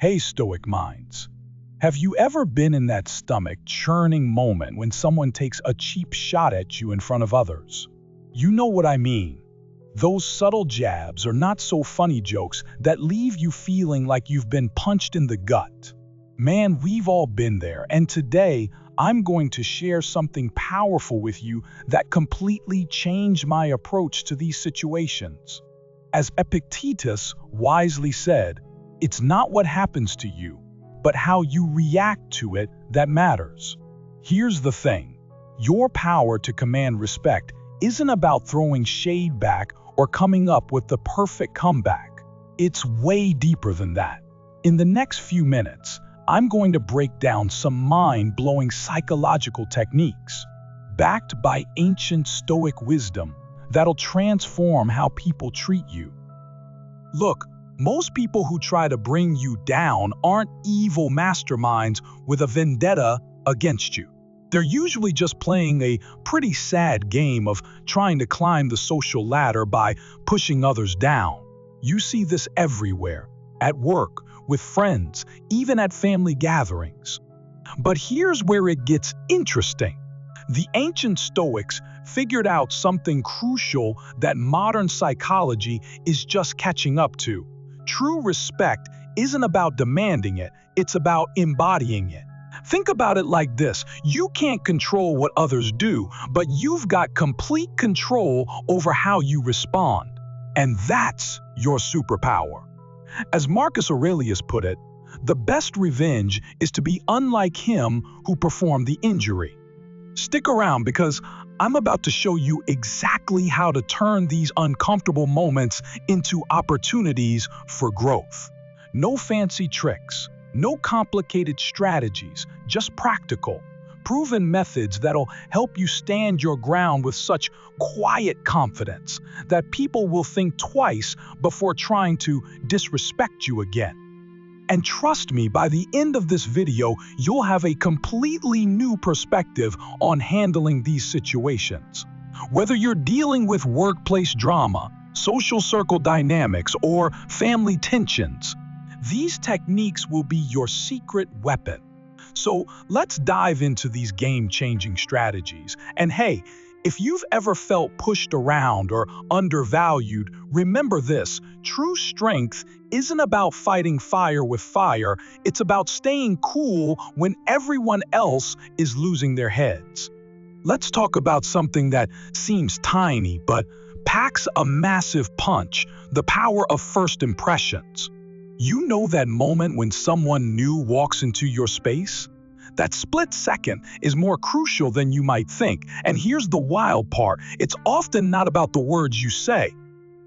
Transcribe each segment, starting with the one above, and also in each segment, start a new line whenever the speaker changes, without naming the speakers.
Hey, Stoic minds. Have you ever been in that stomach churning moment when someone takes a cheap shot at you in front of others? You know what I mean. Those subtle jabs or not so funny jokes that leave you feeling like you've been punched in the gut. Man, we've all been there, and today I'm going to share something powerful with you that completely changed my approach to these situations. As Epictetus wisely said, it's not what happens to you, but how you react to it that matters. Here's the thing. Your power to command respect isn't about throwing shade back or coming up with the perfect comeback. It's way deeper than that. In the next few minutes, I'm going to break down some mind-blowing psychological techniques, backed by ancient Stoic wisdom, that'll transform how people treat you. Look, most people who try to bring you down aren't evil masterminds with a vendetta against you. They're usually just playing a pretty sad game of trying to climb the social ladder by pushing others down. You see this everywhere, at work, with friends, even at family gatherings. But here's where it gets interesting. The ancient Stoics figured out something crucial that modern psychology is just catching up to. True respect isn't about demanding it, it's about embodying it. Think about it like this. You can't control what others do, but you've got complete control over how you respond. And that's your superpower. As Marcus Aurelius put it, the best revenge is to be unlike him who performed the injury. Stick around because I'm about to show you exactly how to turn these uncomfortable moments into opportunities for growth. No fancy tricks, no complicated strategies, just practical, proven methods that'll help you stand your ground with such quiet confidence that people will think twice before trying to disrespect you again. And trust me, by the end of this video, you'll have a completely new perspective on handling these situations. Whether you're dealing with workplace drama, social circle dynamics, or family tensions, these techniques will be your secret weapon. So let's dive into these game-changing strategies. And hey, if you've ever felt pushed around or undervalued, remember this: true strength isn't about fighting fire with fire, it's about staying cool when everyone else is losing their heads. Let's talk about something that seems tiny but packs a massive punch: the power of first impressions. You know that moment when someone new walks into your space? That split second is more crucial than you might think. And here's the wild part. It's often not about the words you say.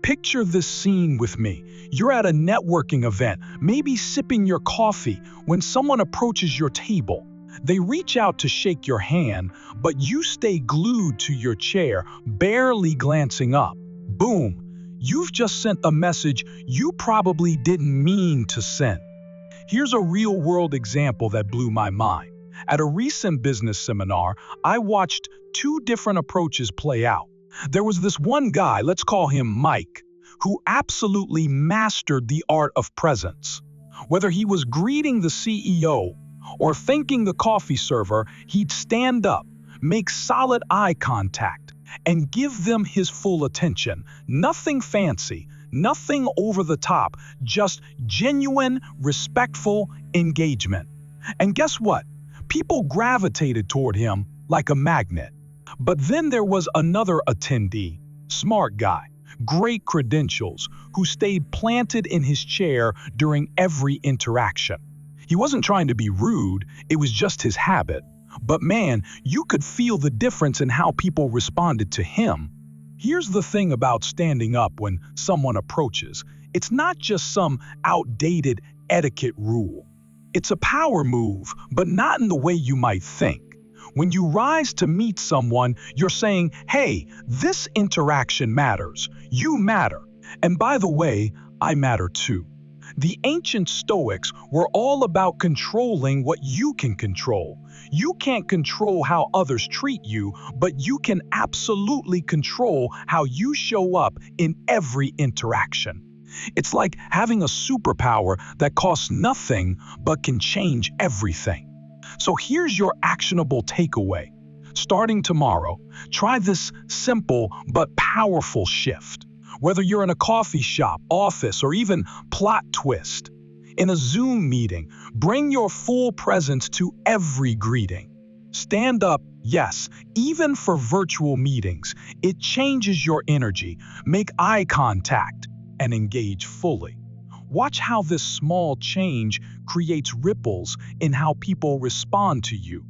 Picture this scene with me. You're at a networking event, maybe sipping your coffee, when someone approaches your table. They reach out to shake your hand, but you stay glued to your chair, barely glancing up. Boom! You've just sent a message you probably didn't mean to send. Here's a real-world example that blew my mind. At a recent business seminar, I watched two different approaches play out. There was this one guy, let's call him Mike, who absolutely mastered the art of presence. Whether he was greeting the CEO or thanking the coffee server, he'd stand up, make solid eye contact, and give them his full attention. Nothing fancy, nothing over the top, just genuine, respectful engagement. And guess what? People gravitated toward him like a magnet. But then there was another attendee, smart guy, great credentials, who stayed planted in his chair during every interaction. He wasn't trying to be rude, it was just his habit. But man, you could feel the difference in how people responded to him. Here's the thing about standing up when someone approaches. It's not just some outdated etiquette rule. It's a power move, but not in the way you might think. When you rise to meet someone, you're saying, hey, this interaction matters. You matter. And by the way, I matter too. The ancient Stoics were all about controlling what you can control. You can't control how others treat you, but you can absolutely control how you show up in every interaction. It's like having a superpower that costs nothing but can change everything. So here's your actionable takeaway. Starting tomorrow, try this simple but powerful shift. Whether you're in a coffee shop, office, or even plot twist, in a Zoom meeting, bring your full presence to every greeting. Stand up, yes, even for virtual meetings. It changes your energy. Make eye contact and engage fully. Watch how this small change creates ripples in how people respond to you.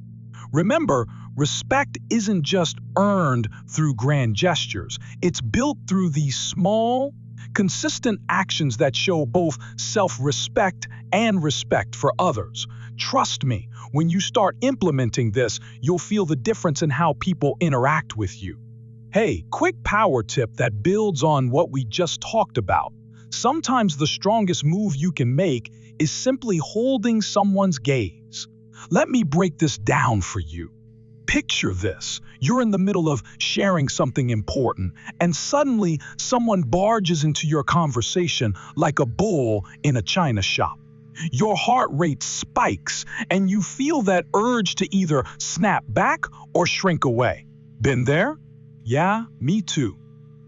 Remember, respect isn't just earned through grand gestures. It's built through these small, consistent actions that show both self-respect and respect for others. Trust me, when you start implementing this, you'll feel the difference in how people interact with you. Hey, quick power tip that builds on what we just talked about. Sometimes the strongest move you can make is simply holding someone's gaze. Let me break this down for you. Picture this. You're in the middle of sharing something important, and suddenly someone barges into your conversation like a bull in a china shop. Your heart rate spikes, and you feel that urge to either snap back or shrink away. Been there? Yeah, me too.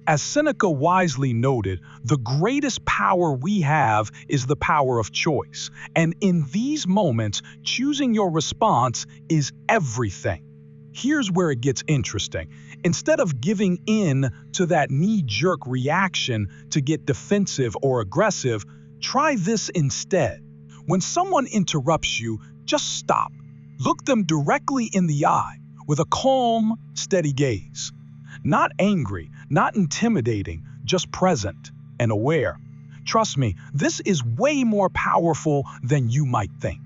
As Seneca wisely noted, the greatest power we have is the power of choice. And in these moments, choosing your response is everything. Here's where it gets interesting. Instead of giving in to that knee-jerk reaction to get defensive or aggressive, try this instead. When someone interrupts you, just stop. Look them directly in the eye with a calm, steady gaze. Not angry, not intimidating, just present and aware. Trust me, this is way more powerful than you might think.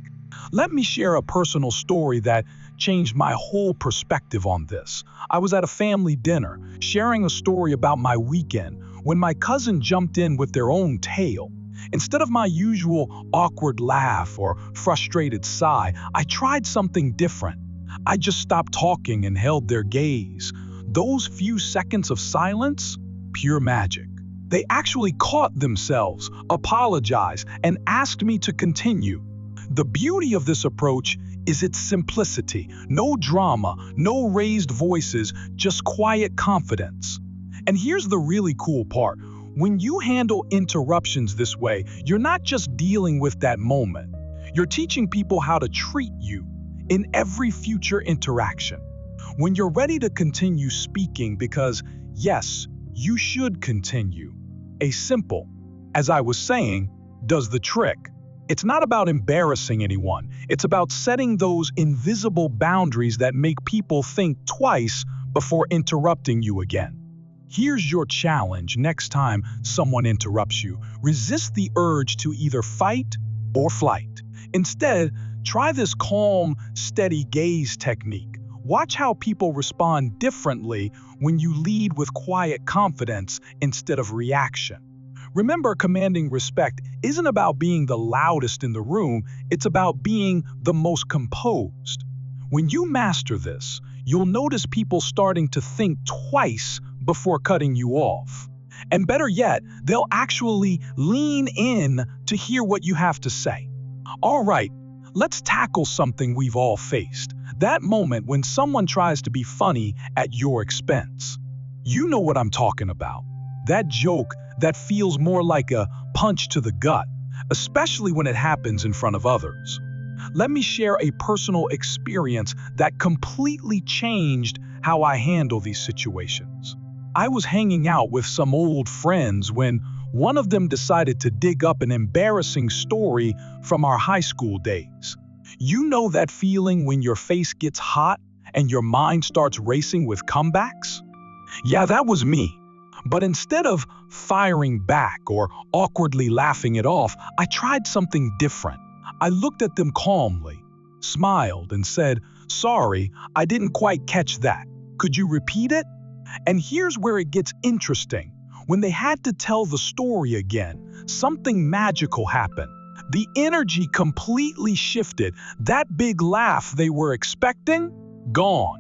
Let me share a personal story that changed my whole perspective on this. I was at a family dinner, sharing a story about my weekend, when my cousin jumped in with their own tale. Instead of my usual awkward laugh or frustrated sigh, I tried something different. I just stopped talking and held their gaze. Those few seconds of silence, pure magic. They actually caught themselves, apologized, and asked me to continue. The beauty of this approach is its simplicity. No drama, no raised voices, just quiet confidence. And here's the really cool part. When you handle interruptions this way, you're not just dealing with that moment. You're teaching people how to treat you in every future interaction. When you're ready to continue speaking because, yes, you should continue, a simple, as I was saying, does the trick. It's not about embarrassing anyone. It's about setting those invisible boundaries that make people think twice before interrupting you again. Here's your challenge next time someone interrupts you. Resist the urge to either fight or flight. Instead, try this calm, steady gaze technique. Watch how people respond differently when you lead with quiet confidence instead of reaction. Remember, commanding respect isn't about being the loudest in the room, it's about being the most composed. When you master this, you'll notice people starting to think twice before cutting you off. And better yet, they'll actually lean in to hear what you have to say. All right, let's tackle something we've all faced. That moment when someone tries to be funny at your expense. You know what I'm talking about. That joke that feels more like a punch to the gut, especially when it happens in front of others. Let me share a personal experience that completely changed how I handle these situations. I was hanging out with some old friends when one of them decided to dig up an embarrassing story from our high school days. You know that feeling when your face gets hot and your mind starts racing with comebacks? Yeah, that was me. But instead of firing back or awkwardly laughing it off, I tried something different. I looked at them calmly, smiled, and said, "Sorry, I didn't quite catch that. Could you repeat it?" And here's where it gets interesting. When they had to tell the story again, something magical happened. The energy completely shifted. That big laugh they were expecting, gone.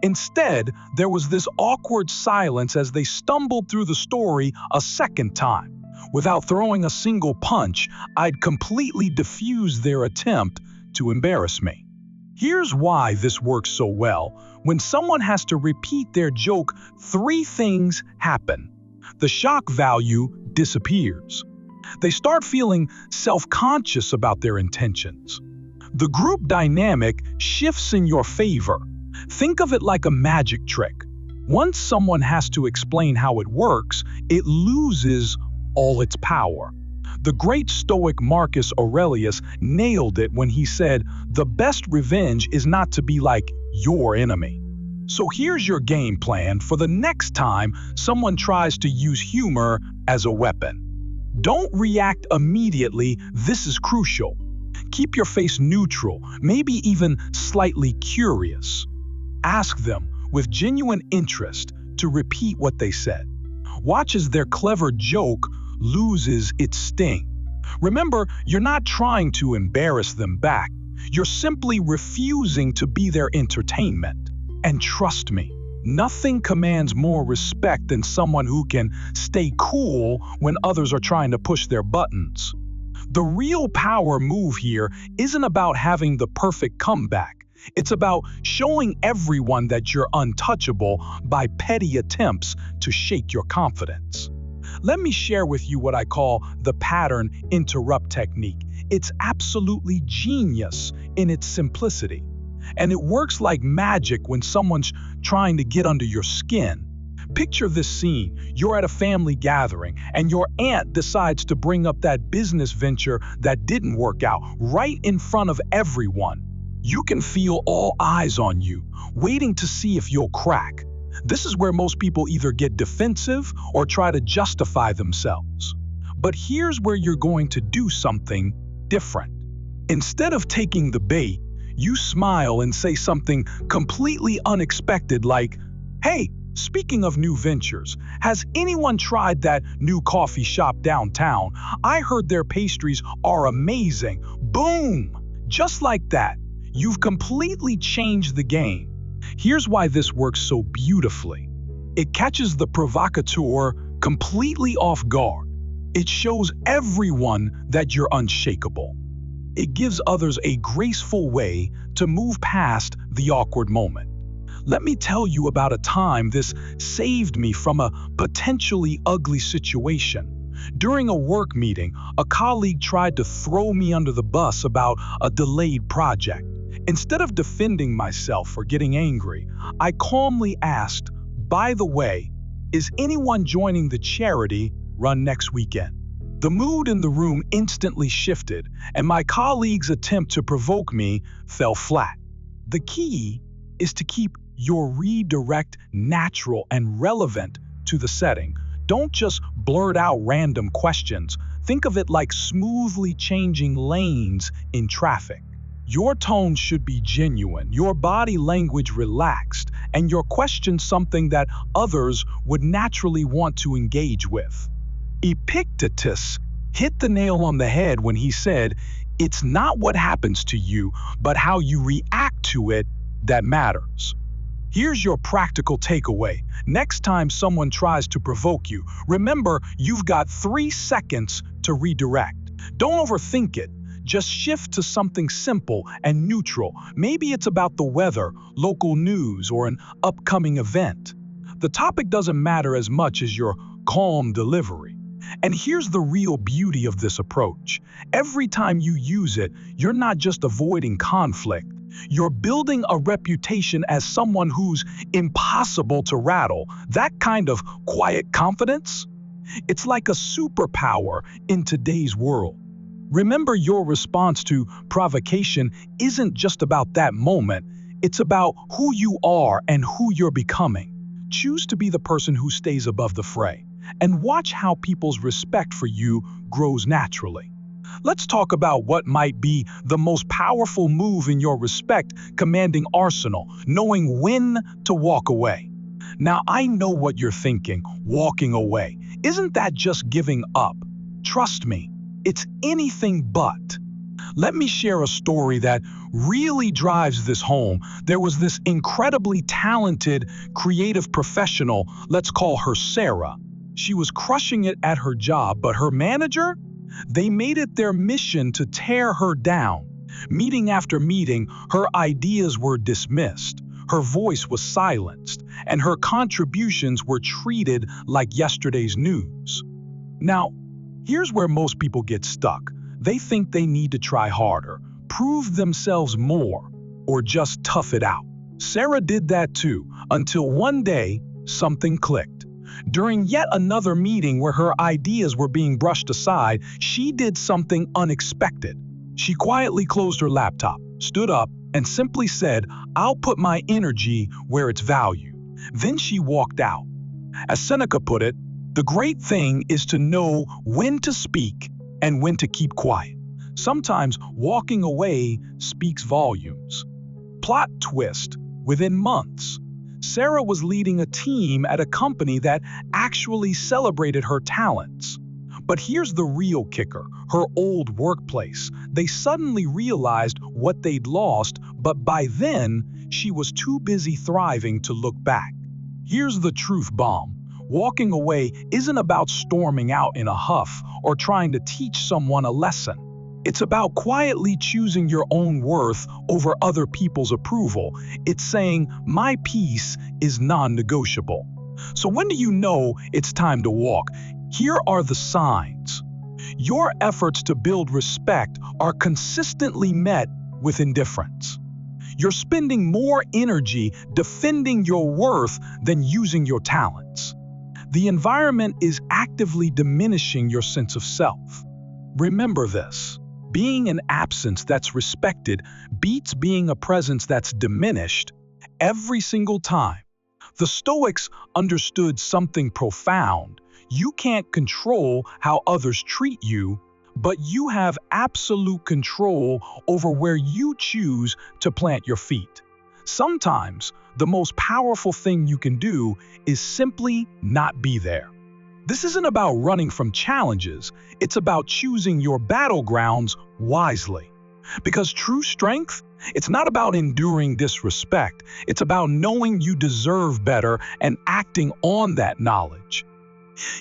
Instead, there was this awkward silence as they stumbled through the story a second time. Without throwing a single punch, I'd completely defuse their attempt to embarrass me. Here's why this works so well. When someone has to repeat their joke, three things happen. The shock value disappears. They start feeling self-conscious about their intentions. The group dynamic shifts in your favor. Think of it like a magic trick. Once someone has to explain how it works, it loses all its power. The great Stoic Marcus Aurelius nailed it when he said, "The best revenge is not to be like your enemy." So here's your game plan for the next time someone tries to use humor as a weapon. Don't react immediately. This is crucial. Keep your face neutral, maybe even slightly curious. Ask them with genuine interest to repeat what they said. Watch as their clever joke loses its sting. Remember, you're not trying to embarrass them back. You're simply refusing to be their entertainment. And trust me, nothing commands more respect than someone who can stay cool when others are trying to push their buttons. The real power move here isn't about having the perfect comeback. It's about showing everyone that you're untouchable by petty attempts to shake your confidence. Let me share with you what I call the pattern interrupt technique. It's absolutely genius in its simplicity. And it works like magic when someone's trying to get under your skin. Picture this scene. You're at a family gathering, and your aunt decides to bring up that business venture that didn't work out right in front of everyone. You can feel all eyes on you, waiting to see if you'll crack. This is where most people either get defensive or try to justify themselves. But here's where you're going to do something different. Instead of taking the bait, you smile and say something completely unexpected like, "Hey, speaking of new ventures, has anyone tried that new coffee shop downtown? I heard their pastries are amazing." Boom! Just like that, you've completely changed the game. Here's why this works so beautifully. It catches the provocateur completely off guard. It shows everyone that you're unshakable. It gives others a graceful way to move past the awkward moment. Let me tell you about a time this saved me from a potentially ugly situation. During a work meeting, a colleague tried to throw me under the bus about a delayed project. Instead of defending myself or getting angry, I calmly asked, "By the way, is anyone joining the charity run next weekend?" The mood in the room instantly shifted, and my colleague's attempt to provoke me fell flat. The key is to keep your redirect natural and relevant to the setting. Don't just blurt out random questions. Think of it like smoothly changing lanes in traffic. Your tone should be genuine, your body language relaxed, and your question something that others would naturally want to engage with. Epictetus hit the nail on the head when he said, "It's not what happens to you, but how you react to it that matters." Here's your practical takeaway. Next time someone tries to provoke you, remember you've got 3 seconds to redirect. Don't overthink it. Just shift to something simple and neutral. Maybe it's about the weather, local news, or an upcoming event. The topic doesn't matter as much as your calm delivery. And here's the real beauty of this approach. Every time you use it, you're not just avoiding conflict. You're building a reputation as someone who's impossible to rattle. That kind of quiet confidence? It's like a superpower in today's world. Remember, your response to provocation isn't just about that moment. It's about who you are and who you're becoming. Choose to be the person who stays above the fray, and watch how people's respect for you grows naturally. Let's talk about what might be the most powerful move in your respect commanding arsenal, knowing when to walk away. Now, I know what you're thinking, walking away. Isn't that just giving up? Trust me, it's anything but. Let me share a story that really drives this home. There was this incredibly talented, creative professional, let's call her Sarah. She was crushing it at her job, but her manager? They made it their mission to tear her down. Meeting after meeting, her ideas were dismissed, her voice was silenced, and her contributions were treated like yesterday's news. Now, here's where most people get stuck. They think they need to try harder, prove themselves more, or just tough it out. Sarah did that too, until one day, something clicked. During yet another meeting where her ideas were being brushed aside, she did something unexpected. She quietly closed her laptop, stood up, and simply said, "I'll put my energy where it's valued." Then she walked out. As Seneca put it, the great thing is to know when to speak and when to keep quiet. Sometimes walking away speaks volumes. Plot twist: within months, Sarah was leading a team at a company that actually celebrated her talents. But here's the real kicker: her old workplace. They suddenly realized what they'd lost, but by then, she was too busy thriving to look back. Here's the truth bomb. Walking away isn't about storming out in a huff or trying to teach someone a lesson. It's about quietly choosing your own worth over other people's approval. It's saying, "My peace is non-negotiable." So when do you know it's time to walk? Here are the signs. Your efforts to build respect are consistently met with indifference. You're spending more energy defending your worth than using your talents. The environment is actively diminishing your sense of self. Remember this: being an absence that's respected beats being a presence that's diminished every single time. The Stoics understood something profound. You can't control how others treat you, but you have absolute control over where you choose to plant your feet. Sometimes, the most powerful thing you can do is simply not be there. This isn't about running from challenges, it's about choosing your battlegrounds wisely. Because true strength, it's not about enduring disrespect, it's about knowing you deserve better and acting on that knowledge.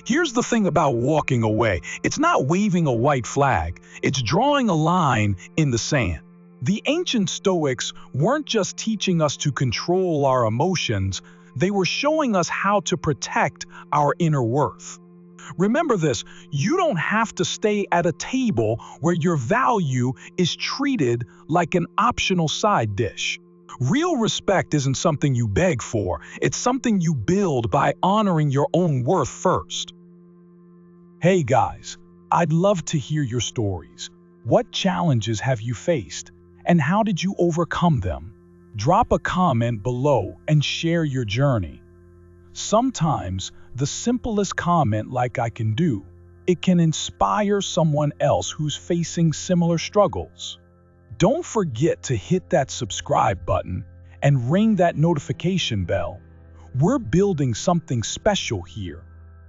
Here's the thing about walking away: it's not waving a white flag, it's drawing a line in the sand. The ancient Stoics weren't just teaching us to control our emotions, they were showing us how to protect our inner worth. Remember this: you don't have to stay at a table where your value is treated like an optional side dish. Real respect isn't something you beg for, it's something you build by honoring your own worth first. Hey guys, I'd love to hear your stories. What challenges have you faced, and how did you overcome them? Drop a comment below and share your journey. Sometimes, the simplest comment, like "I can do," it can inspire someone else who's facing similar struggles. Don't forget to hit that subscribe button and ring that notification bell. We're building something special here,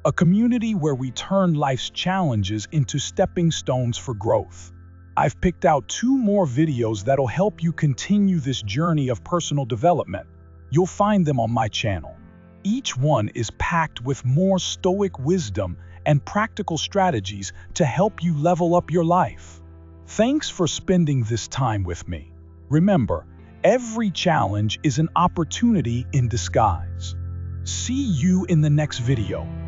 a community where we turn life's challenges into stepping stones for growth. I've picked out 2 more videos that'll help you continue this journey of personal development. You'll find them on my channel. Each one is packed with more Stoic wisdom and practical strategies to help you level up your life. Thanks for spending this time with me. Remember, every challenge is an opportunity in disguise. See you in the next video.